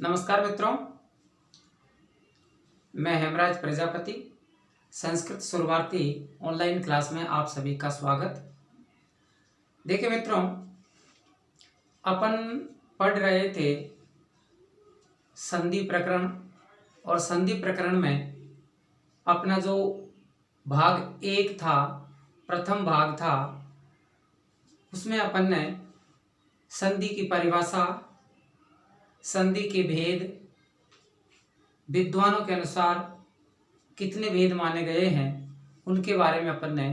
नमस्कार मित्रों, मैं हेमराज प्रजापति संस्कृत शुरुआती ऑनलाइन क्लास में आप सभी का स्वागत। देखिए मित्रों, अपन पढ़ रहे थे संधि प्रकरण और संधि प्रकरण में अपना जो भाग एक था, प्रथम भाग था, उसमें अपन ने संधि की परिभाषा, संधि के भेद, विद्वानों के अनुसार कितने भेद माने गए हैं, उनके बारे में अपन ने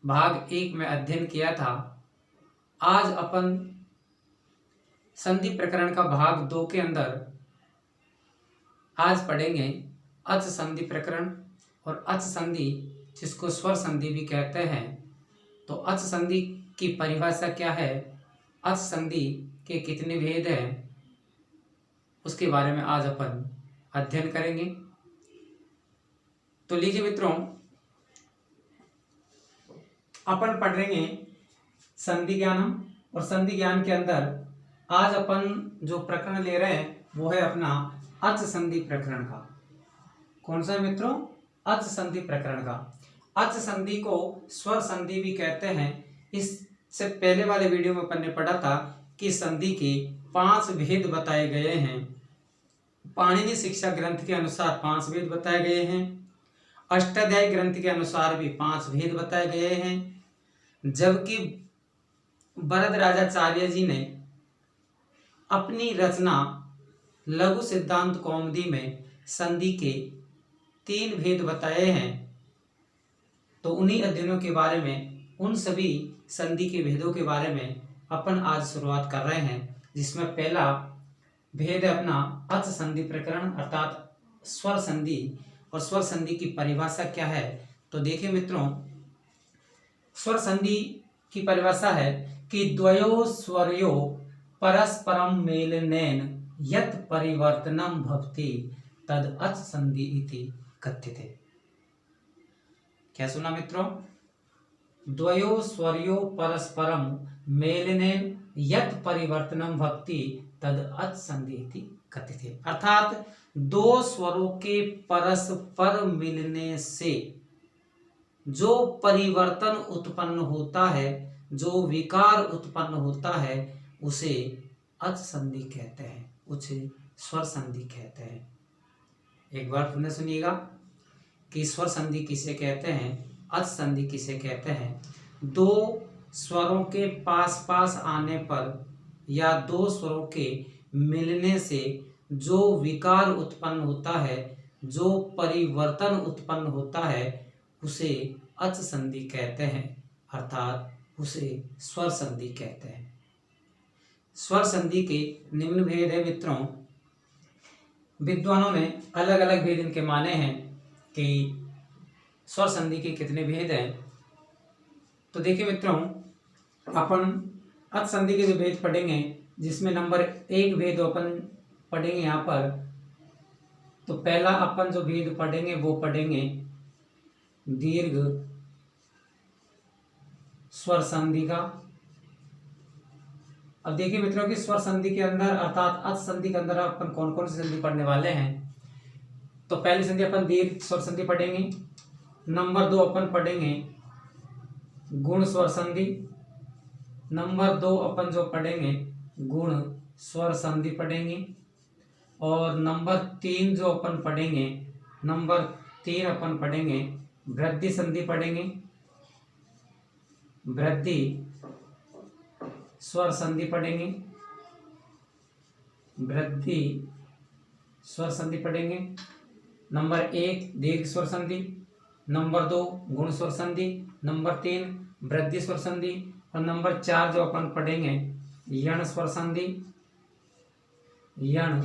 भाग एक में अध्ययन किया था। आज अपन संधि प्रकरण का भाग दो के अंदर आज पढ़ेंगे अच संधि प्रकरण और अच संधि, जिसको स्वर संधि भी कहते हैं। तो अच संधि की परिभाषा क्या है, अच संधि के कितने भेद हैं, उसके बारे में आज अपन अध्ययन करेंगे। तो लीजिए मित्रों, अपन पढ़ेंगे संधि ज्ञानम, और संधि ज्ञान के अंदर आज अपन जो प्रकरण ले रहे हैं वो है अपना अच संधि प्रकरण का। कौन सा मित्रों? अच संधि प्रकरण का। अच संधि को स्वर संधि भी कहते हैं। इससे पहले वाले वीडियो में अपन ने पढ़ा था कि संधि के 5 भेद बताए गए हैं। पाणिनि शिक्षा ग्रंथ के अनुसार 5 भेद बताए गए हैं। अष्टाध्यायी ग्रंथ के अनुसार भी 5 भेद बताए गए हैं। जबकि वरदराजाचार्य जी ने अपनी रचना लघु सिद्धांत कौमुदी में संधि के 3 भेद बताए हैं। तो उन्हीं अध्ययनों के बारे में, उन सभी संधि के भेदों के बारे में अपन आज शुरुआत कर रहे हैं, जिसमें पहला भेद है अपना अच संधि प्रकरण अर्थात स्वर संधि। और स्वर संधि की परिभाषा क्या है? तो देखिए मित्रों, स्वर संधि की परिभाषा है कि द्वयो स्वरयो परस्परम मेलनेन यत् परिवर्तनम भवति तद अच संधि इति कथ्यते। क्या सुना मित्रों? द्वयो स्वरयो परस्परम मेलनेन यत् परिवर्तनम भवति तद अच संधि इति कथ्यते। अर्थात दो स्वरों के परस्पर मिलने से जो परिवर्तन उत्पन्न होता है, जो विकार उत्पन्न होता है, उसे अच संधि कहते हैं, उसे स्वर संधि कहते हैं। एक बार पुनः सुनिएगा कि स्वर संधि किसे कहते हैं, अच संधि किसे कहते हैं। दो स्वरों के पास पास आने पर या दो स्वरों के मिलने से जो विकार उत्पन्न होता है, जो परिवर्तन उत्पन्न होता है, उसे अच संधि कहते हैं, अर्थात उसे स्वर संधि कहते हैं। स्वर संधि के निम्न भेद है मित्रों। विद्वानों ने अलग अलग भेद इनके माने हैं कि स्वर संधि के कितने भेद हैं। तो देखिए मित्रों, अपन अच संधि के जो भेद पढ़ेंगे, जिसमें नंबर 1 भेद अपन पढ़ेंगे यहाँ पर। तो पहला अपन जो भेद पढ़ेंगे वो पढ़ेंगे दीर्घ स्वर संधि का। अब देखिए मित्रों कि स्वर संधि के अंदर अर्थात अच संधि के अंदर अपन कौन कौन सी संधि पढ़ने वाले हैं। तो पहली संधि अपन दीर्घ स्वर संधि पढ़ेंगे। नंबर 2 अपन पढ़ेंगे गुण स्वर संधि। नंबर 2 अपन जो पढ़ेंगे गुण स्वर संधि पढ़ेंगे। और नंबर 3 जो अपन पढ़ेंगे, नंबर 3 अपन पढ़ेंगे वृद्धि संधि पढ़ेंगे, वृद्धि स्वर संधि पढ़ेंगे, वृद्धि स्वर संधि पढ़ेंगे। नंबर 1 दीर्घ स्वर संधि, नंबर 2 गुण स्वर संधि, नंबर 3 वृद्धि स्वर संधि, और नंबर 4 जो अपन पढ़ेंगे यण स्वर संधि, यण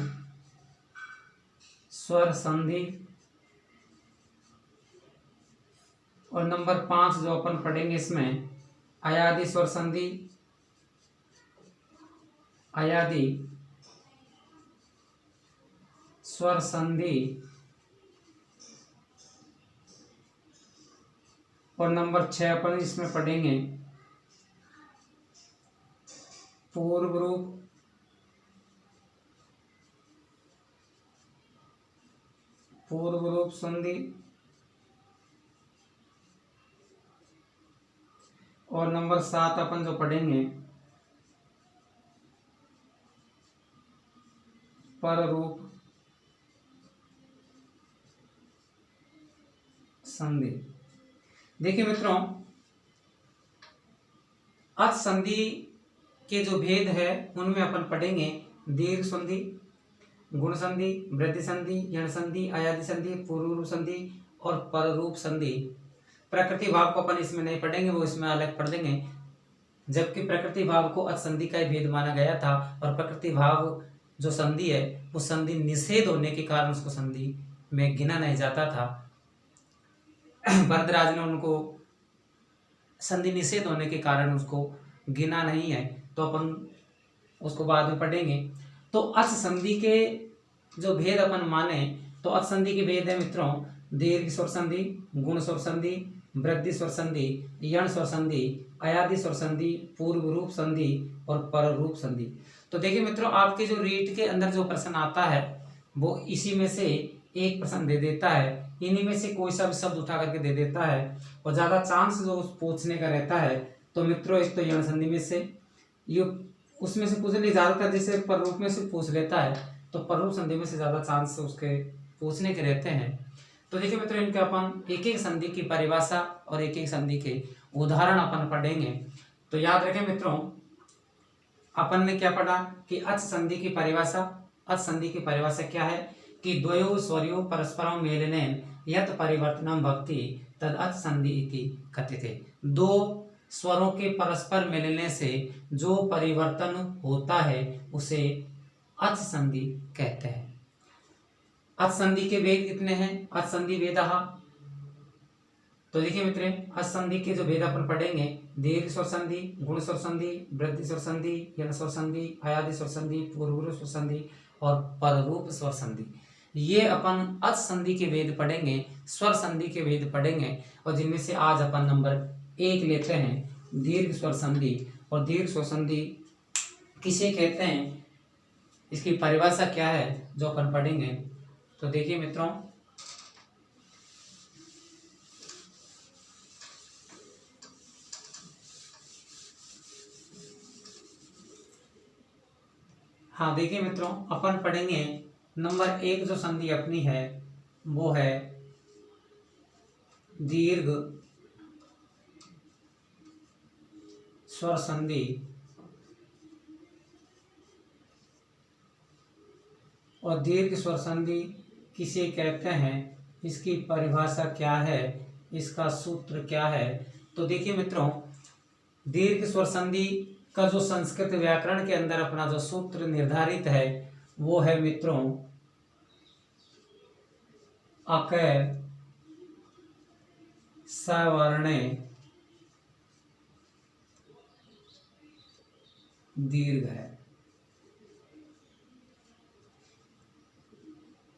स्वर संधि। और नंबर 5 जो अपन पढ़ेंगे इसमें अयादि स्वर संधि, अयादि स्वर संधि। और नंबर 6 अपन इसमें पढ़ेंगे पूर्व रूप पूर्व रूप संधि और नंबर 7 अपन जो पढ़ेंगे पर रूप संधि। देखिए मित्रों, अच संधि के जो भेद है उनमें अपन पढ़ेंगे दीर्घ संधि, गुण संधि, वृद्धि संधि, यण संधि, अयादि संधि, पूर्व रूप संधि और पररूप संधि। प्रकृति भाव को अपन इसमें नहीं पढ़ेंगे, वो इसमें अलग पढ़ लेंगे। जबकि प्रकृति भाव को अच संधि का ही भेद माना गया था और प्रकृति भाव जो संधि है वो संधि निषेध होने के कारण उसको संधि में गिना नहीं जाता था। भरद्वाज ने उनको संधि निषेध होने के कारण उसको गिना नहीं है, तो अपन उसको बाद में पढ़ेंगे। तो अच संधि के जो भेद अपन माने तो अच संधि के भेद है मित्रों दीर्घ स्वर संधि, गुण स्वर संधि, वृद्धि स्वर संधि, यण स्वर संधि, अयादि स्वर संधि, पूर्व रूप संधि और पर रूप संधि। तो देखिए मित्रों, आपके जो रीट के अंदर जो प्रश्न आता है वो इसी में से एक प्रश्न दे देता है, इन्हीं में से कोई सा भी शब्द उठा करके दे देता है और ज्यादा चांस जो पूछने का रहता है। तो मित्रों इस तो यण संधि में से ये उसमें से पूछ ले, ज्यादातर जैसे पर रूप में से पूछ लेता है तो पर रूप संधि में से ज्यादा चांस उसके पूछने के रहते हैं। तो देखिए मित्रों, इनके अपन एक एक संधि की परिभाषा और एक एक संधि के उदाहरण अपन पढ़ेंगे। तो याद रखें मित्रों, अपन ने क्या पढ़ा कि अच संधि की परिभाषा। अच संधि की परिभाषा क्या है कि द्वयोः स्वरयोः परस्परं मेलनेन यत् परिवर्तनं भवति तद अच संधि इति कथ्यते। दो स्वरों के परस्पर मिलने से जो परिवर्तन होता है उसे अच संधि कहते हैं। अच संधि के भेद कितने हैं? अच संधि भेदः। तो देखिए मित्रों, अच संधि के जो भेद अपन पढ़ेंगे दीर्घ स्वर संधि, गुण स्वर संधि, वृद्धि स्वर संधि, यण स्वर संधि, अयादि स्वर संधि, पूर्व रूप स्वर संधि और पररूप स्वर संधि। ये अपन अच संधि के भेद पढ़ेंगे, स्वर संधि के भेद पढ़ेंगे और जिनमें से आज अपन नंबर 1 लेते हैं दीर्घ स्वर संधि। और दीर्घ स्वर संधि किसे कहते हैं, इसकी परिभाषा क्या है जो अपन पढ़ेंगे। तो देखिए मित्रों, हाँ देखिए मित्रों, अपन पढ़ेंगे नंबर 1 जो संधि अपनी है वो है दीर्घ स्वर संधि। और दीर्घ स्वर संधि किसे कहते हैं, इसकी परिभाषा क्या है, इसका सूत्र क्या है। तो देखिए मित्रों, दीर्घ स्वर संधि का जो संस्कृत व्याकरण के अंदर अपना जो सूत्र निर्धारित है वो है मित्रों अकय सवर्णे दीर्घ है।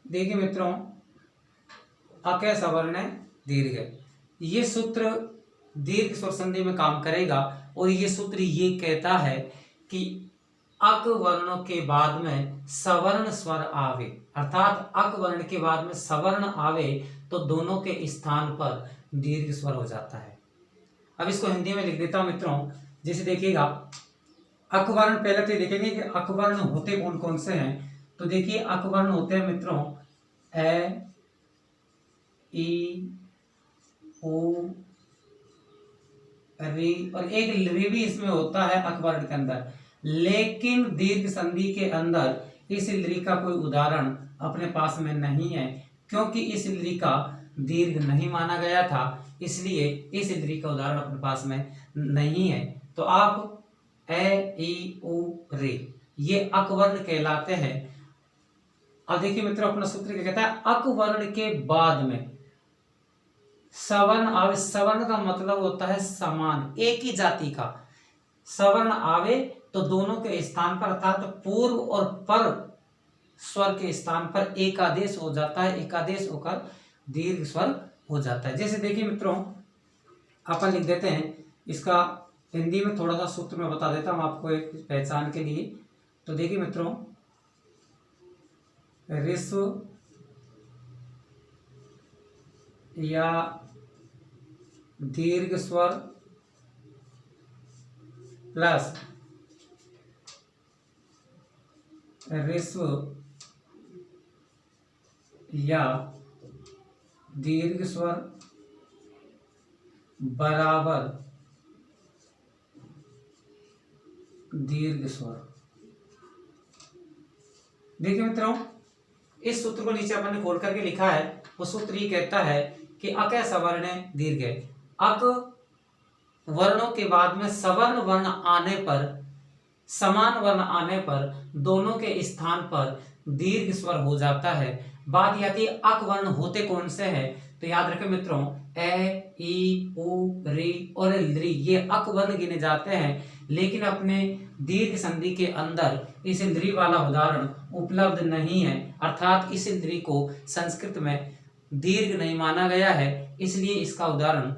देखिए मित्रों, अकय सवर्ण दीर्घ है, ये सूत्र दीर्घ स्वर संधि में काम करेगा। और ये सूत्र ये कहता है कि अक वर्णों के बाद में सवर्ण स्वर आवे, अर्थात अक वर्ण के बाद में सवर्ण आवे तो दोनों के स्थान पर दीर्घ स्वर हो जाता है। अब इसको हिंदी में लिख देता हूं मित्रों। जैसे देखिएगा, अक वर्ण पहले तो देखेंगे कि अक वर्ण होते कौन कौन से हैं। तो देखिए अक वर्ण होते हैं मित्रों ए, ई, उ, री और एक री भी इसमें होता है अक वर्ण के अंदर। लेकिन दीर्घ संधि के अंदर इस री का कोई उदाहरण अपने पास में नहीं है, क्योंकि इस री का दीर्घ नहीं माना गया था, इसलिए इस री का उदाहरण अपने पास में नहीं है। तो आप ए, ई, उ, रे ये अक वर्ण कहलाते हैं। अब देखिए मित्रों, अपना सूत्र क्या कहता है, अक वर्ण के बाद में सवर्ण आवे। सवर्ण का मतलब होता है समान, एक ही जाति का। सवर्ण आवे तो दोनों के स्थान पर अर्थात पूर्व और पर स्वर के स्थान पर एकादेश हो जाता है, एकादेश होकर दीर्घ स्वर हो जाता है। जैसे देखिए मित्रों, अपन लिख देते हैं, इसका हिंदी में थोड़ा सा सूत्र में बता देता हूं आपको एक पहचान के लिए। तो देखिए मित्रों, ऋस्व या दीर्घ स्वर प्लस ह्रस्व या दीर्घ स्वर बराबर दीर्घ स्वर। देखिए मित्रों, इस सूत्र को नीचे अपन ने खोल करके लिखा है। वो सूत्र ये कहता है कि अक सवर्ण दीर्घ है। अक वर्णों के बाद में सवर्ण वर्ण आने पर, समान वर्ण आने पर दोनों के स्थान पर दीर्घ स्वर हो जाता है। बात यह आती है अक वर्ण होते कौन से हैं, तो याद रखें मित्रों, ए, ई, उ, री और री ये अक वर्ण गिने जाते हैं। लेकिन अपने दीर्घ संधि के अंदर इस ली वाला उदाहरण उपलब्ध नहीं है, अर्थात इस ली को संस्कृत में दीर्घ नहीं माना गया है, इसलिए इसका उदाहरण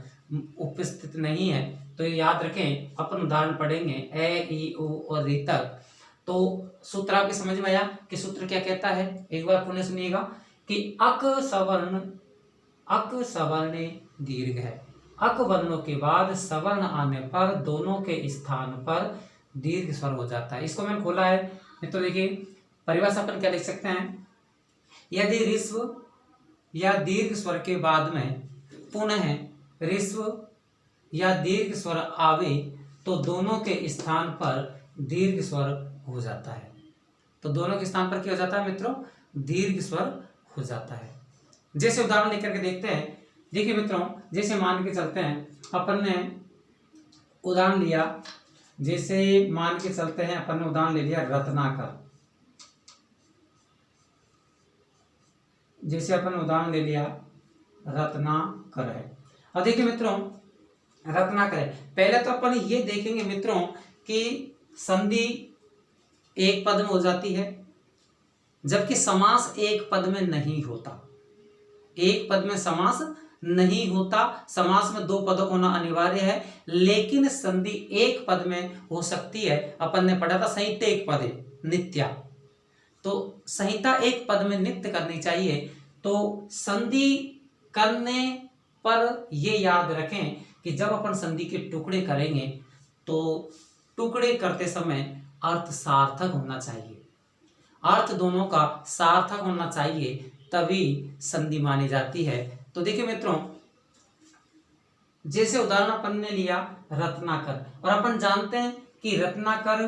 उपस्थित नहीं है। तो ये याद रखें, अपन उदाहरण पढ़ेंगे ए, ई, उ और री तक। तो सूत्र आपके समझ में आया कि सूत्र क्या कहता है, एक बार पुनः सुनिएगा कि अक सवर्ण दीर्घ है। अक वर्णों के बाद सवर्ण आने पर दोनों के स्थान पर दीर्घ स्वर हो जाता है। इसको मैंने खोला है तो देखिए परिभाषा अपन क्या लिख सकते हैं, यदि ह्रस्व या दीर्घ स्वर के बाद में पुनः ह्रस्व या दीर्घ स्वर आवे तो दोनों के स्थान पर दीर्घ स्वर हो जाता है। तो दोनों के स्थान पर क्या हो जाता है मित्रों, दीर्घ स्वर हो जाता है। जैसे उदाहरण लेकर के देखते हैं। देखिए मित्रों, जैसे मान के चलते हैं, अपन ने उदाहरण लिया, जैसे मान के चलते हैं अपन ने उदाहरण ले लिया रत्नाकर। जैसे अपन उदाहरण ले लिया रत्नाकर है। अब देखिए मित्रों, रत्नाकर है, पहले तो अपन ये देखेंगे मित्रों कि संधि एक पद में हो जाती है, जबकि समास एक पद में नहीं होता। एक पद में समास नहीं होता, समास में दो पदों का होना अनिवार्य है, लेकिन संधि एक पद में हो सकती है। अपन ने पढ़ा था संहिता एक पद है नित्या, तो संहिता एक पद में नित्य करनी चाहिए। तो संधि करने पर ये याद रखें कि जब अपन संधि के टुकड़े करेंगे तो टुकड़े करते समय अर्थ सार्थक होना चाहिए, अर्थ दोनों का सार्थक होना चाहिए, तभी संधि मानी जाती है। तो देखिए मित्रों, जैसे उदाहरण अपन ने लिया रत्नाकर, और अपन जानते हैं कि रत्नाकर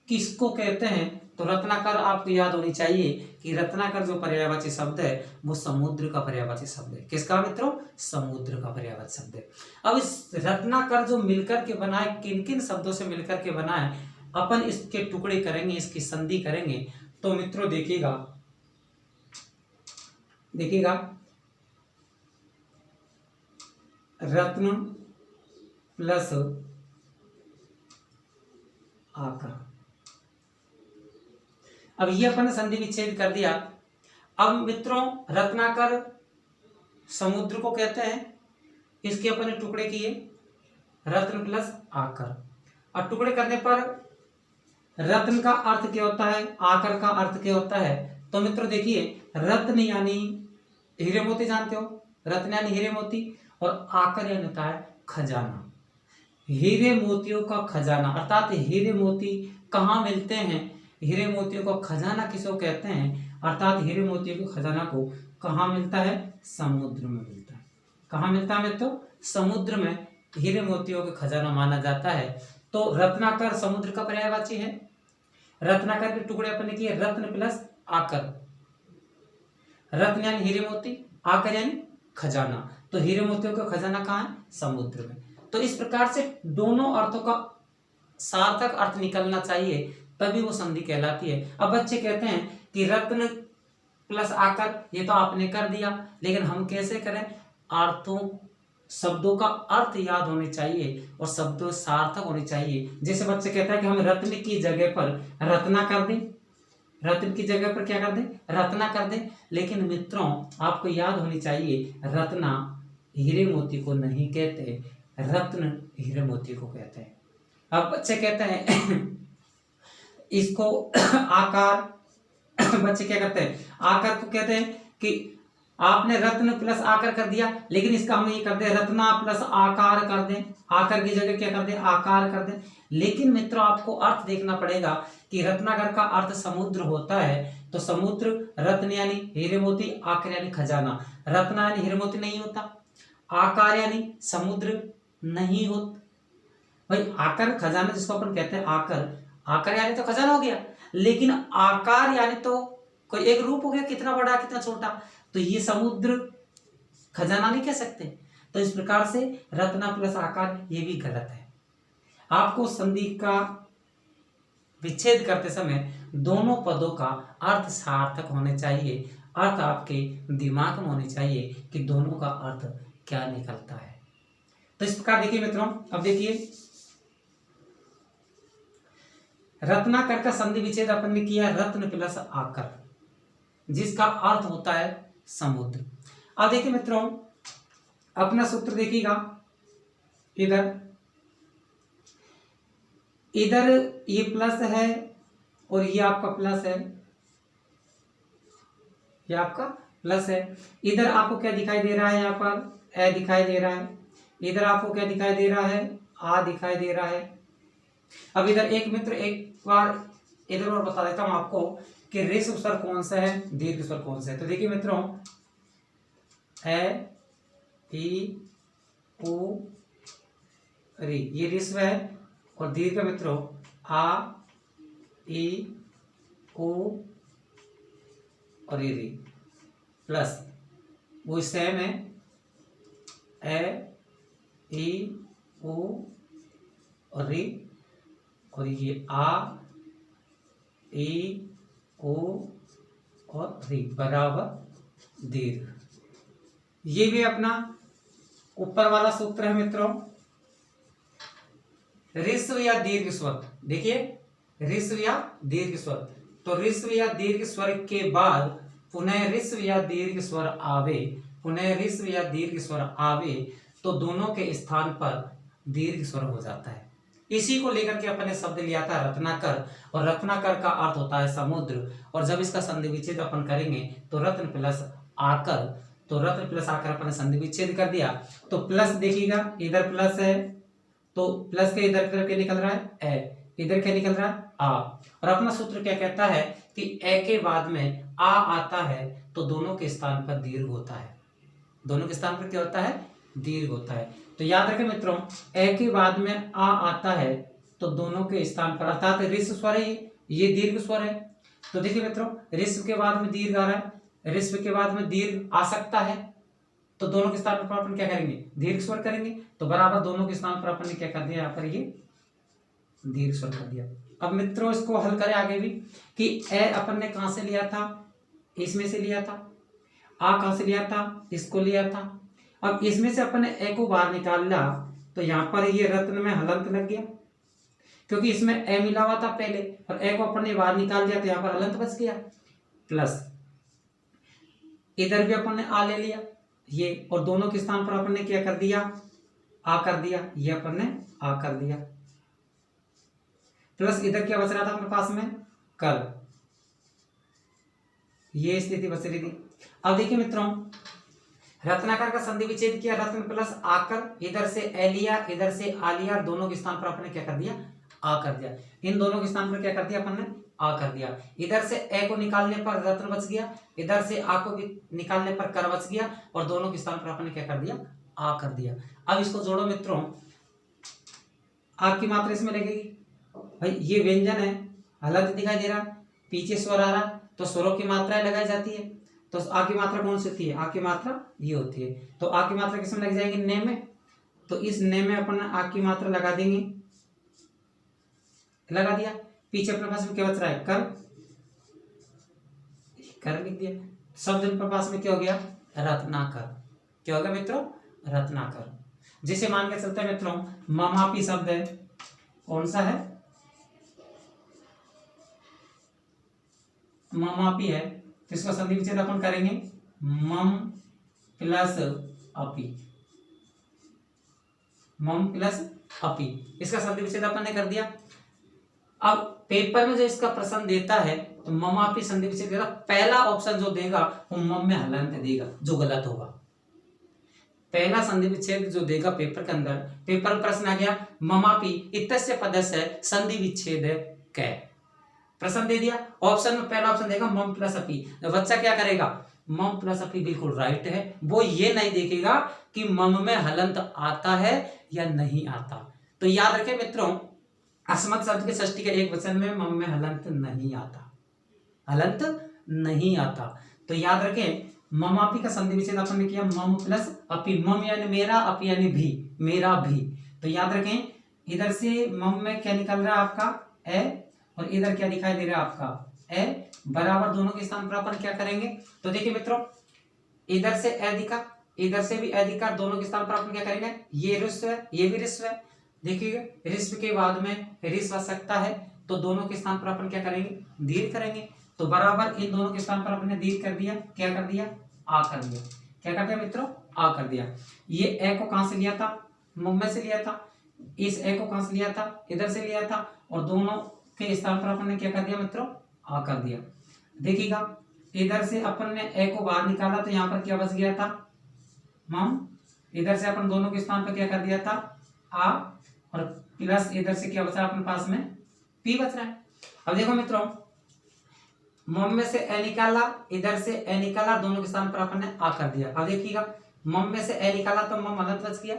किसको कहते हैं, तो रत्नाकर आपको याद होनी चाहिए कि रत्नाकर जो पर्यायवाची शब्द है वो समुद्र का पर्यायवाची शब्द है। किसका मित्रों, समुद्र का पर्यायवाची शब्द है। अब इस रत्नाकर जो मिलकर के बना है, किन किन शब्दों से मिलकर के बना है, अपन इसके टुकड़े करेंगे, इसकी संधि करेंगे। तो मित्रों देखिएगा, रत्न प्लस आकर। अब ये अपन ने संधि विच्छेद कर दिया। अब मित्रों रत्नाकर समुद्र को कहते हैं, इसके अपन ने टुकड़े किए, रत्न प्लस आकर। और टुकड़े करने पर रत्न का अर्थ क्या होता है, आकर का अर्थ क्या होता है, तो मित्रों देखिए रत्न यानी हीरे मोती, जानते हो रत्न यानी हीरे मोती, और आकर यानी होता है खजाना, हीरे मोतियों का खजाना। अर्थात हीरे मोती कहाँ मिलते हैं, हीरे मोतियों का खजाना किसको कहते हैं, अर्थात हीरे मोतियों के खजाना को कहाँ मिलता है, समुद्र में मिलता है। कहाँ मिलता है मित्रों, समुद्र में हीरे मोतियों का खजाना माना जाता है। तो रत्नाकर समुद्र का पर्यायवाची है। रत्नाकर के टुकड़े अपने किए रत्न प्लस आकर। रत्न यानी हीरे मोती, आकर यानी खजाना, तो हीरे मोतियों का खजाना कहाँ है, समुद्र में। तो इस प्रकार से दोनों अर्थों का सार्थक अर्थ निकलना चाहिए, तभी वो संधि कहलाती है। अब बच्चे कहते हैं कि रत्न प्लस आकर, ये तो आपने कर दिया, लेकिन हम कैसे करें, अर्थों शब्दों का अर्थ याद होने चाहिए और शब्दों सार्थक होने चाहिए। जैसे बच्चे कहते हैं कि हम रत्न की जगह पर रत्ना कर दें, रत्न की जगह पर क्या कर दें, रत्ना कर दें, लेकिन मित्रों आपको याद होनी चाहिए रत्ना हीरे मोती को नहीं कहते, रत्न हीरे मोती को कहते हैं। अब बच्चे कहते हैं इसको आकार, बच्चे क्या करते हैं, आकार को कहते हैं कि आपने रत्न प्लस आकर कर दिया, लेकिन इसका हम ये कर दें रत्ना प्लस आकार कर दें, आकर की जगह क्या कर दें आकार कर दें। लेकिन मित्रों आपको अर्थ देखना पड़ेगा कि रत्नाकर का अर्थ समुद्र होता है, तो समुद्र रत्न यानी हीरे मोती, आकर यानी खजाना, रत्न यानी हीरे मोती नहीं होता, आकार यानी समुद्र नहीं होता भाई। आकर खजाना जिसको अपन कहते हैं आकर, आकार यानी तो खजाना हो गया, लेकिन आकार यानी तो कोई एक रूप हो गया, कितना बड़ा कितना छोटा, तो ये समुद्र खजाना नहीं कह सकते। तो इस प्रकार से रत्ना प्लस आकार ये भी गलत है। आपको संधि का विच्छेद करते समय दोनों पदों का अर्थ सार्थक होने चाहिए, अर्थ आपके दिमाग में होने चाहिए कि दोनों का अर्थ क्या निकलता है। तो इस प्रकार देखिए मित्रों, अब देखिए रत्नाकर का संधि विच्छेद अपन ने किया रत्न प्लस आकर, जिसका अर्थ होता है समुद्र। अब देखिए मित्रों अपना सूत्र देखिएगा, इधर इधर ये प्लस है और ये आपका प्लस है, ये आपका प्लस है। इधर आपको क्या दिखाई दे रहा है, यहाँ पर ए दिखाई दे रहा है, इधर आपको क्या दिखाई दे रहा है आ दिखाई दे रहा है। अब इधर एक मित्र एक बार इधर और बता देता हूं आपको कि ऋस्व स्वर कौन सा है, दीर्घ स्वर कौन सा है। तो देखिए मित्रों ए ई उ री ये ऋस्व है, और दीर्घ मित्रों आ ई उ और ये री, प्लस वो सेम है ए ई उ और री, और ये आ ई ओ और री बराबर दीर्घ। ये भी अपना ऊपर वाला सूत्र है मित्रों। ऋस्व या दीर्घ स्वर, देखिए ऋस्व या दीर्घ स्वर, तो ऋस्व या दीर्घ स्वर के बाद पुनः ऋस्व या दीर्घ स्वर आवे, पुनः ऋस्व या दीर्घ स्वर आवे तो दोनों के स्थान पर दीर्घ स्वर हो जाता है। इसी को लेकर के अपन ने शब्द लिया था रत्नाकर, और रत्नाकर का अर्थ होता है समुद्र। और जब इसका संधि विच्छेद अपन करेंगे तो रत्न प्लस आकर, तो रत्न प्लस आकर अपन ने संधि विच्छेद कर दिया, तो प्लस देखिएगा इधर प्लस है, तो प्लस के इधर क्या निकल रहा है ए, इधर क्या निकल रहा है आ, और अपना सूत्र क्या कहता है कि ए के बाद में आ आता है तो दोनों के स्थान पर दीर्घ होता है, दोनों के स्थान पर क्या होता है दीर्घ होता है। तो याद रखें मित्रों ए के बाद में आ आता है तो दोनों के स्थान पर, अर्थात ऋस्व स्वर है ये दीर्घ स्वर है। तो देखिए मित्रों ऋस्व के बाद में दीर्घ आ रहा है, ऋस्व के बाद में दीर्घ आ सकता है, तो दोनों के स्थान पर अपन क्या करेंगे दीर्घ स्वर करेंगे, तो बराबर दोनों के स्थान पर अपन ने क्या कर दिया यहाँ पर ये दीर्घ स्वर कर दिया। अब मित्रों इसको हल करें आगे भी कि ए अपन ने कहां से लिया था, इसमें से लिया था, आ कहां से लिया था, इसको लिया था। अब इसमें से अपन ने ए को बाहर निकाला तो यहाँ पर ये रत्न में हलंत लग गया, क्योंकि इसमें ए मिला हुआ था पहले, और ए को अपन ने बाहर निकाल दिया तो यहाँ पर हलंत बच गया, प्लस इधर भी अपन ने आ ले लिया ये, और दोनों के स्थान पर अपन ने क्या कर दिया आ कर दिया, ये अपन ने आ कर दिया, प्लस इधर क्या बच रहा था अपने पास में कर, ये स्थिति बच रही थी। अब देखिए मित्रों रत्नाकर का संधि विच्छेद किया, रत्न प्लस आकर, इधर से ए लिया इधर से आ लिया, दोनों के स्थान पर आपने क्या कर दिया आ कर दिया, इन दोनों के स्थान पर क्या कर दिया अपन ने आ कर दिया। इधर से ए को निकालने पर रत्न बच गया, इधर से आ को निकालने पर कर बच गया, और दोनों के स्थान पर आपने क्या कर दिया आ कर दिया। अब इसको जोड़ो मित्रों, आ की मात्रा इसमें लगेगी, भाई ये व्यंजन है हलंत दिखाई दे रहा, पीछे स्वर आ रहा, तो स्वरों की मात्राएं लगाई जाती है, तो आ की मात्रा कौन सी होती है, आ की मात्रा ये होती है, तो आ की मात्रा किसमें लग जाएगी ने में, तो इस ने में अपन आ की मात्रा लगा देंगे, लगा दिया, पीछे अपने पास में क्या बच रहा है कर लिख दिया, शब्द अपने पास में क्या हो गया रत्नाकर, क्या हो गया मित्रों रत्नाकर। जिसे मान के चलते हैं मित्रों ममापी शब्द है, कौन सा है ममापी है, तो इसका संधि विच्छेद अपन करेंगे मम प्लस अपी, मम प्लस अपी, इसका संधि विच्छेद अपन ने कर दिया। अब पेपर में जो इसका प्रश्न देता है तो ममापी संधि विच्छेद देगा, पहला ऑप्शन जो देगा वो मम में हलंत देगा, जो गलत होगा। पहला संधि विच्छेद जो देगा पेपर के अंदर, पेपर प्रश्न आ गया ममापी इत्यस्य पदस्य संधि विच्छेद कै, प्रश्न दे दिया, ऑप्शन में पहला ऑप्शन देगा मम प्लस अपी। बच्चा क्या करेगा, मम प्लस अपी बिल्कुल राइट है, वो ये नहीं देखेगा कि मम में हलंत आता है या नहीं आता। तो याद रखें मित्रों, अस्मत् शब्द के षष्ठी के एक वचन में मम में हलंत नहीं आता, हलंत नहीं आता। तो याद रखें ममापी का संधि विच्छेद अपन ने किया मम प्लस अपी, मम यानी मेरा, अपी यानी भी, मेरा भी। तो याद रखें इधर से मम में क्या निकल रहा है आपका ए, और इधर क्या दिखाई दे रहा है आपका ए, बराबर दोनों के स्थान पर अपन क्या करेंगे। तो देखिए मित्रों, इधर से ए दिखा, इधर से भी ए दिखा, दोनों के स्थान पर अपन क्या करेंगे, ये ऋस्व है, ये भी ऋस्व है। देखिएगा ऋस्व के बाद में ऋस्व आ सकता है, तो दोनों के स्थान पर अपन क्या करेंगे, दीर्घ करेंगे। तो बराबर इन दोनों के स्थान पर अपने दीर्घ कर दिया, क्या कर दिया, आ कर दिया। क्या कर दिया मित्रों, आ कर दिया। ये ए को कहां से लिया था, मम में से लिया था, इस ए को कहां से लिया था, इधर से लिया था, और दोनों के स्थान पर अपन ने क्या कर दिया मित्रों, आ कर दिया। देखिएगा इधर से अपन ने ए को बाहर निकाला, तो यहाँ पर क्या बच गया था, मम। इधर से अपन दोनों के स्थान पर क्या कर दिया था, आ, और प्लस इधर से क्या बचा अपने पास में, पी बच रहा है। अब देखो मित्रों, मम में से ए निकाला, इधर से ए निकाला, दोनों के स्थान पर अपन ने आ कर दिया। अब देखिएगा मम में से ए निकाला तो मम अलग बच गया,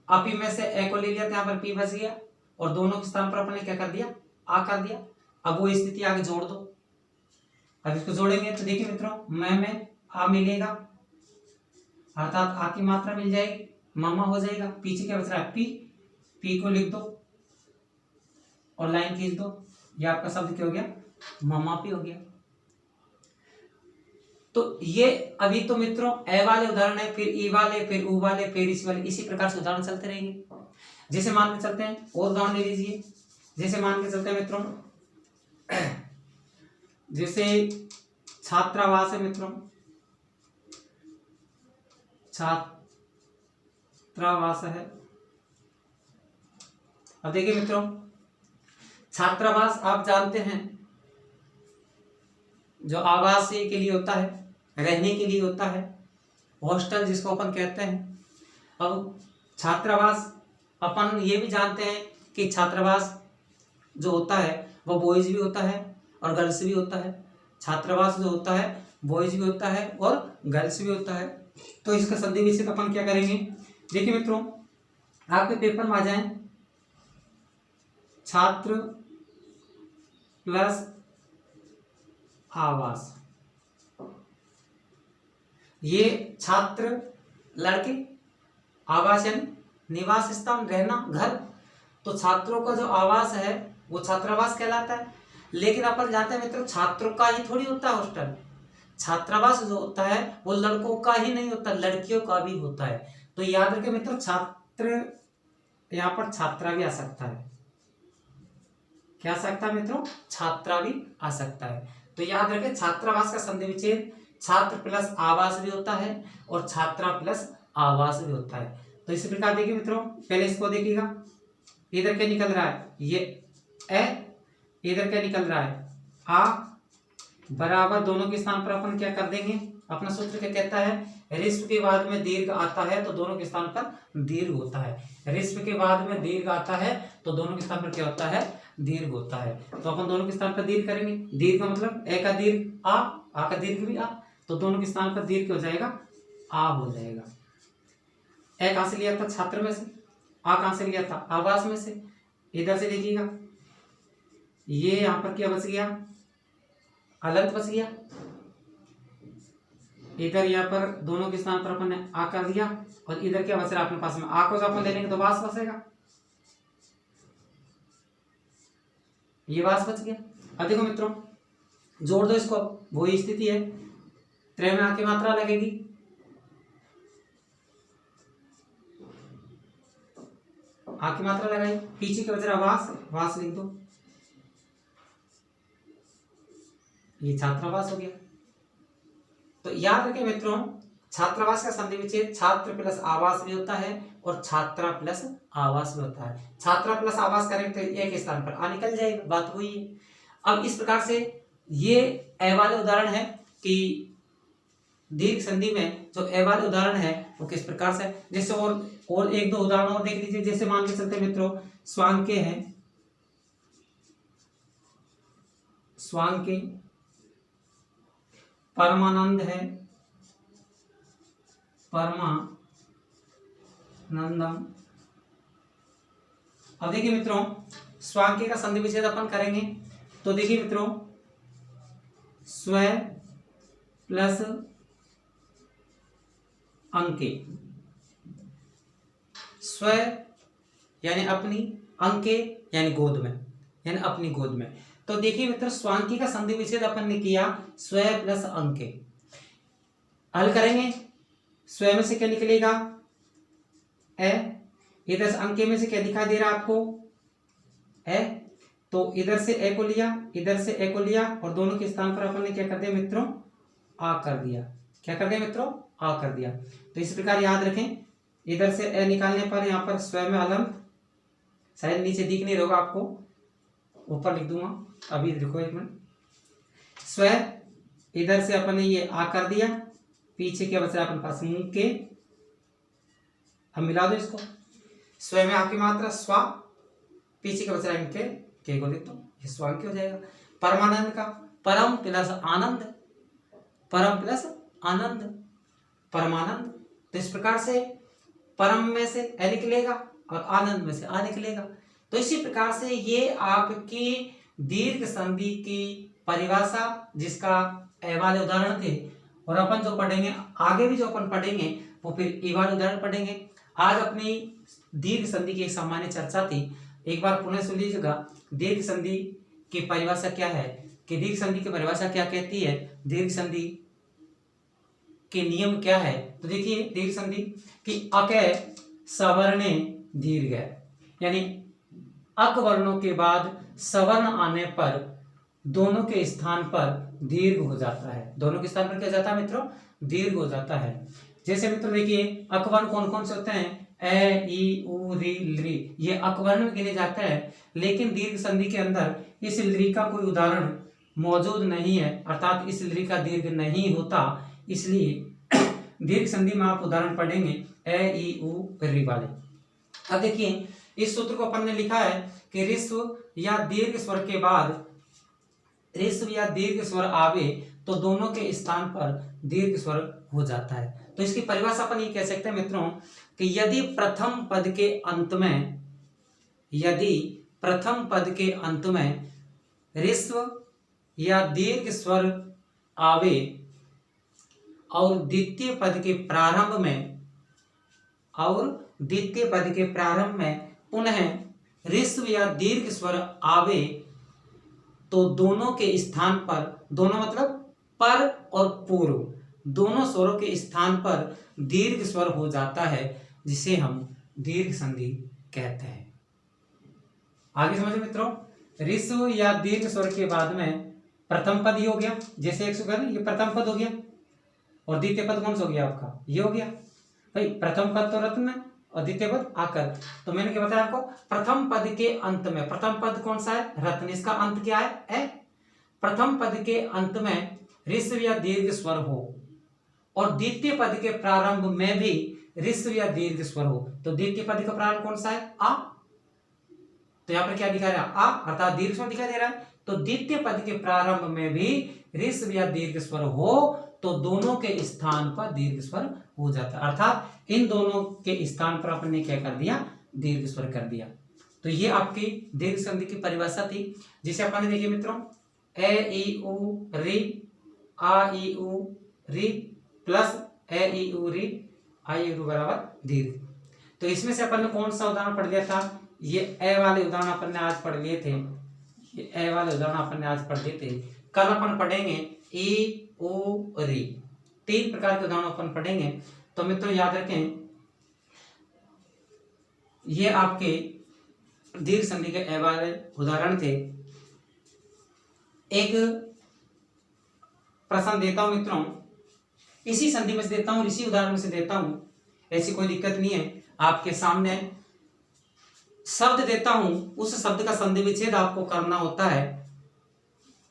अपी में से ए को ले लिया तो यहाँ पर पी बच गया, और दोनों के स्थान पर अपन ने क्या कर दिया, आ कर दिया। अब वो स्थिति आगे जोड़ दो। अब इसको जोड़ेंगे तो देखिए मित्रों, में आ मिलेगा, अर्थात आ की मात्रा मिल जाएगी, मामा हो जाएगा। पीछे क्या बच रहा है, पी, पी को लिख दो और लाइन खींच दो, ये आपका शब्द क्या हो गया, ममापी हो गया। तो ये अभी तो मित्रों ए वाले उदाहरण है, फिर ई वाले, फिर ऊ वाले, फिर इस वाले, इसी प्रकार से उदाहरण चलते रहेंगे। जैसे मान के चलते हैं, और उदाहरण ले लीजिए। जैसे मान के चलते हैं मित्रों, जैसे छात्रावास है मित्रों, छात्रावास है। अब देखिए मित्रों, छात्रावास आप जानते हैं जो आवासीय के लिए होता है, रहने के लिए होता है, हॉस्टल जिसको अपन कहते हैं। अब छात्रावास अपन ये भी जानते हैं कि छात्रावास जो होता है वो बॉयज भी होता है और गर्ल्स भी होता है। छात्रावास जो होता है बॉयज भी होता है और गर्ल्स भी होता है। तो इसका संधि विच्छेद अपन क्या करेंगे, देखिए मित्रों, आपके पेपर में आ जाए छात्र प्लस आवास। ये छात्र लड़के, आवास यानी निवास स्थान, रहना, घर। तो छात्रों का जो आवास है वो छात्रावास कहलाता है। लेकिन अपन जानते हैं मित्रों, छात्रों का ही थोड़ी होता है हॉस्टल। छात्रावास जो होता है वो लड़कों का ही नहीं होता, लड़कियों का भी होता है। तो याद रखें मित्रों, छात्र यहाँ पर छात्रा भी आ सकता है। क्या आ सकता है मित्रों, छात्रा भी आ सकता है। तो याद रखें छात्रावास का संधि विच्छेद छात्र प्लस आवास भी होता है और छात्रा प्लस आवास भी होता है। तो इसी प्रकार देखिए मित्रों, पहले इसको देखिएगा, इधर क्या निकल रहा है, ये ए, इधर क्या निकल रहा है, आ, बराबर दोनों के स्थान पर अपन क्या कर देंगे, अपना सूत्र क्या कहता है, ऋस्व के बाद में दीर्घ आता है तो दोनों के स्थान पर दीर्घ होता है। ऋस्व के बाद में दीर्घ आता है तो दोनों के स्थान पर क्या होता है, दीर्घ होता है। तो अपन दोनों के स्थान पर दीर्घ करेंगे। दीर्घ का मतलब ए का दीर्घ आ का दीर्घ भी आ, तो दोनों के स्थान पर दीर्घ हो जाएगा, आ हो जाएगा। ए कहां से लिया था, छात्र में से, आ कहां से लिया था, आवास में से। इधर से देखिएगा, ये यहां पर क्या बच गया, अलंत बच गया। इधर यहाँ पर दोनों के स्थान पर अपन ने आ कर दिया, और इधर क्या बच रहा है अपने पास में, आ को अपन ले लेंगे तो वास बचेगा, ये वास बच गया। अब देखो मित्रों, जोड़ दो इसको, वही स्थिति है, त्रय में आ की मात्रा लगेगी, आ की मात्रा लगाई, पीछे क्या बच रहा, वास, वास लिख दो, ये छात्रावास हो गया। तो याद रखें मित्रों, छात्रावास का संधि विच्छेद छात्र प्लस आवास भी होता है और छात्रा प्लस आवास भी होता है। छात्रा प्लस आवास करेंगे तो एक स्थान पर आ निकल जाएगा, बात वही है। अब इस प्रकार से ये ए वाले उदाहरण है कि दीर्घ संधि में जो ए वाले उदाहरण है वो किस प्रकार से, जैसे और एक दो उदाहरण और देख लीजिए। जैसे मान के चलते मित्रों स्वांके है, स्वांके, परमानंद है, परमानंदम। अब देखिए मित्रों स्वांके का संधि विच्छेद अपन करेंगे तो देखिए मित्रों स्व प्लस अंके, स्व यानी अपनी, अंके यानी गोद में, यानी अपनी गोद में। तो देखिए मित्रों स्वांकी का संधि विच्छेद अपन ने किया स्व प्लस अंके। हल करेंगे, स्व में से क्या निकलेगा ए, इधर से अंके में से क्या दिखाई दे रहा है आपको ए, तो इधर से ए को लिया, इधर से ए को लिया और दोनों के स्थान पर अपन ने क्या कर दिया मित्रों आ कर दिया। क्या कर दिया मित्रों आ कर दिया। तो इस प्रकार याद रखें, इधर से ए निकालने पर यहाँ पर स्व में अलंत, शायद नीचे दिख नहीं रहा आपको, ऊपर लिख दूंगा, अभी देखो एक मिनट। स्व इधर से अपन ने ये आ कर दिया, पीछे क्या बच रहा है अपन पास मुंह के, हम मिला दो इसको, स्व में आपकी मात्रा स्वा, पीछे का बच रहा है इनके के को लिख दो, ये स्वांक्य हो जाएगा। परमानंद का परम प्लस आनंद, परम प्लस आनंद, परमानंद। तो इस प्रकार से परम में से ए निकलेगा और आनंद में से आ निकलेगा। तो इसी प्रकार से ये आपकी दीर्घ संधि की परिभाषा, जिसका ए वाले उदाहरण थे, और अपन जो पढ़ेंगे आगे भी जो अपन पढ़ेंगे वो फिर ए वाले उदाहरण पढ़ेंगे। आज अपनी दीर्घ संधि की एक सामान्य चर्चा थी, एक बार पुनः सुन लीजिएगा। दीर्घ संधि की परिभाषा क्या है, कि दीर्घ संधि की परिभाषा क्या कहती है, दीर्घ संधि के नियम क्या है। तो देखिए दीर्घ संधि की अक सवर्णे दीर्घ है, यानी अक वर्णों के बाद सवर्ण आने पर दोनों के स्थान पर दीर्घ हो जाता है। दोनों के स्थान पर क्या जाता है मित्रों दीर्घ हो जाता है। जैसे मित्रों देखिए अकवर्ण कौन कौन से होते हैं, ए ई उ री ली, ये अकवर्ण में गिने जाते हैं। लेकिन दीर्घ संधि के अंदर इस ली का कोई उदाहरण मौजूद नहीं है, अर्थात इस ली का दीर्घ नहीं होता, इसलिए दीर्घ संधि में आप उदाहरण पढ़ेंगे ए ई उ री वाले। अब देखिए इस सूत्र को अपन ने लिखा है कि ऋस्व या दीर्घ स्वर के बाद ऋस्व या दीर्घ स्वर आवे तो दोनों के स्थान पर दीर्घ स्वर हो जाता है। तो इसकी परिभाषा अपन ये कह सकते हैं मित्रों कि यदि प्रथम पद के अंत में, यदि प्रथम पद के अंत में ऋस्व या दीर्घ स्वर आवे और द्वितीय पद के प्रारंभ में, और द्वितीय पद के प्रारंभ में पुनः ऋस्व या दीर्घ स्वर आवे तो दोनों के स्थान पर, दोनों मतलब पर और पूर्व, दोनों स्वरों के स्थान पर दीर्घ स्वर हो जाता है, जिसे हम दीर्घ संधि कहते हैं। आगे समझो मित्रों, ऋस्व या दीर्घ स्वर के बाद में प्रथम पद ये हो गया, जैसे एक सुगर ये प्रथम पद हो गया, और द्वितीय पद कौन सा हो गया आपका ये हो गया। भाई प्रथम पद तो रत्न में और द्वितीय पद आकर, तो मैंने क्या बताया आपको, प्रथम पद के अंत में, प्रथम पद कौन सा है रत्न, इसका अंत क्या है ए। प्रथम पद के अंत में ऋस्व या दीर्घ स्वर हो और द्वितीय पद के प्रारंभ में भी ऋस्व या दीर्घ स्वर हो, तो द्वितीय पद का प्रारंभ कौन सा है आ, तो यहाँ पर क्या दिखा रहा है आ, अर्थात दीर्घ स्वर दिखाई दे रहा है। तो द्वितीय पद के प्रारंभ में भी ऋस्व या दीर्घ स्वर हो तो दोनों के स्थान पर दीर्घ स्वर हो जाता है, अर्थात इन दोनों के स्थान पर अपन ने क्या कर दिया दीर्घ स्वर कर दिया। तो ये आपकी दीर्घ संधि की परिभाषा थी, जिसे अपन ने देखिए मित्रों ए ई उ री, आ ई उ री प्लस ए ई उ री, आई ई उ बराबर दीर्घ। तो इसमें से अपन ने कौन सा उदाहरण पढ़ लिया था, ये ए वाले उदाहरण अपन ने आज पढ़ लिए थे, ये ए वाले उदाहरण अपन ने आज पढ़ लिए थे। कल अपन पढ़ेंगे ई उ री, तीन प्रकार के उदाहरण अपन पढ़ेंगे। तो मित्रों याद रखें ये आपके दीर्घ संधि के ए वाले उदाहरण थे। एक प्रश्न देता हूं मित्रों, इसी संधि में से देता हूं, इसी उदाहरण में से देता हूं, ऐसी कोई दिक्कत नहीं है। आपके सामने शब्द देता हूं, उस शब्द का संधि विच्छेद आपको करना होता है।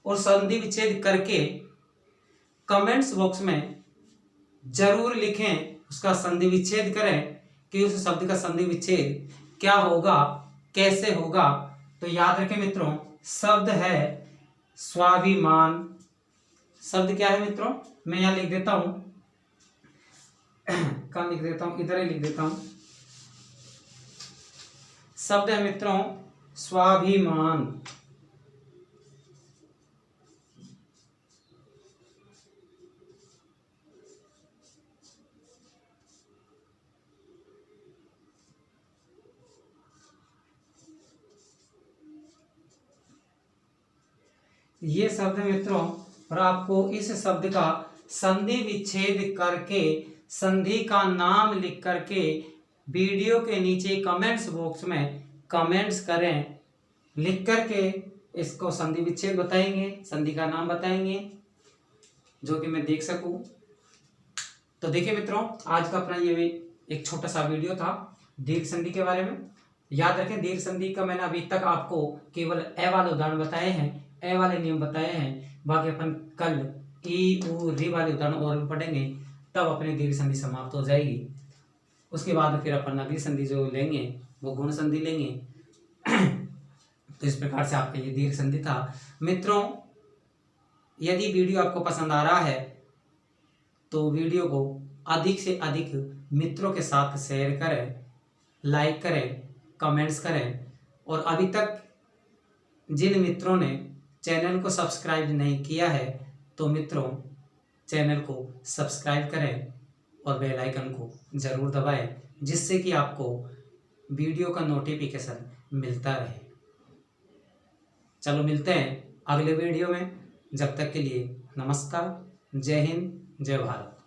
और संधि विच्छेद करके कमेंट्स बॉक्स में जरूर लिखें, उसका संधि विच्छेद करें कि उस शब्द का संधि विच्छेद क्या होगा, कैसे होगा। तो याद रखें मित्रों, शब्द है स्वाभिमान। शब्द क्या है मित्रों, मैं यहां लिख देता हूं, कहां लिख देता हूं, इधर ही लिख देता हूं। शब्द है मित्रों स्वाभिमान। ये शब्द है मित्रों, और आपको इस शब्द का संधि विच्छेद करके संधि का नाम लिख करके वीडियो के नीचे कमेंट्स बॉक्स में कमेंट्स करें। लिख करके इसको संधि विच्छेद बताएंगे, संधि का नाम बताएंगे, जो कि मैं देख सकूं। तो देखिए मित्रों, आज का अपना ये एक छोटा सा वीडियो था दीर्घ संधि के बारे में। याद रखें, दीर्घ संधि का मैंने अभी तक आपको केवल ए वाले उदाहरण बताए हैं, ए वाले नियम बताए हैं। बाकी अपन कल ई उ री वाले उदाहरण और भी पढ़ेंगे, तब अपनी दीर्घ संधि समाप्त हो जाएगी। उसके बाद फिर अपन अगली संधि जो लेंगे वो गुण संधि लेंगे। तो इस प्रकार से आपका ये दीर्घ संधि था मित्रों। यदि वीडियो आपको पसंद आ रहा है तो वीडियो को अधिक से अधिक मित्रों के साथ शेयर करें, लाइक करें, कमेंट्स करें। और अभी तक जिन मित्रों ने चैनल को सब्सक्राइब नहीं किया है तो मित्रों चैनल को सब्सक्राइब करें और बेल आइकन को ज़रूर दबाएं, जिससे कि आपको वीडियो का नोटिफिकेशन मिलता रहे। चलो मिलते हैं अगले वीडियो में, जब तक के लिए नमस्कार, जय हिंद, जय भारत।